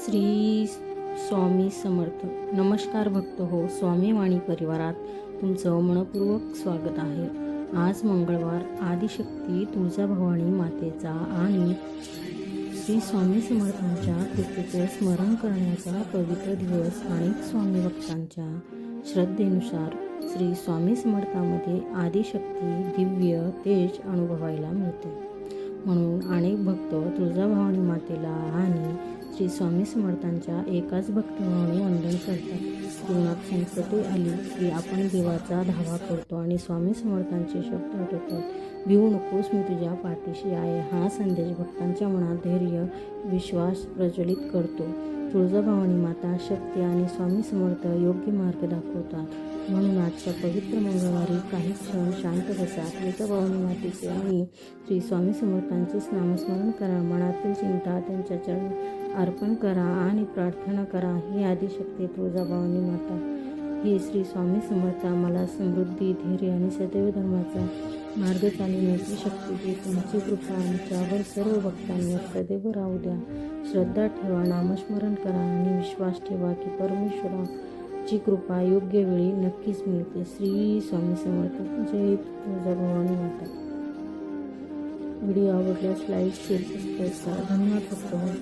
श्री स्वामी समर्थ. नमस्कार भक्त हो, स्वामी वाणी परिवारात तुमचं मनपूर्वक स्वागत आहे. आज मंगळवार आदिशक्ती तुळजाभवानी मातेचा आणि श्री स्वामी समर्थांच्या कृपेचे स्मरण करण्याचा पवित्र दिवस. अनेक स्वामी भक्तांच्या श्रद्धेनुसार श्री स्वामी समर्थामध्ये आदिशक्ती दिव्य तेज अनुभवायला मिळते. म्हणून अनेक भक्त तुळजाभवानी मातेला आणि श्री स्वामी समर्थांच्या एकाच भक्तिभावाने वंदन करतात. जीवनात संकटे आली की आपण देवाचा धावा करतो आणि स्वामी समर्थांचे शब्द आठवतात. भिवू नकोस, मी तुझ्या पाठीशी आहे. हा संदेश भक्तांच्या मनात धैर्य, विश्वास प्रज्वलित करतो. तुळजाभवानी माता शक्ती आणि स्वामी समर्थ योग्य मार्ग दाखवतात. म्हणून आजच्या पवित्र मंगळवारी काही क्षण शांत बसा. तुळजाभवानी मातेचे आणि श्री स्वामी समर्थांचे नामस्मरण करा. मनातील चिंता त्यांच्या चरणी अर्पण करा आणि प्रार्थना करा. ही आदिशक्ती तुळजाभवानी माता, हे श्री स्वामी समर्थ, मला समृद्धी, धैर्य आणि सदैव धर्माचा मार्ग चालवण्याची शक्ती दे. तुमची कृपा आमच्यावर सर्व भक्तांवर सदैव राहू द्या. श्रद्धा ठेवा, नामस्मरण करा आणि विश्वास ठेवा की परमेश्वराची कृपा योग्य वेळी नक्कीच मिळते. श्री स्वामी समर्थ. जय तुळजाभवानी माता. व्हिडिओ आवडल्यास लाईक, शेअर, सबस्क्राईब करा. धन्यवाद भक्त.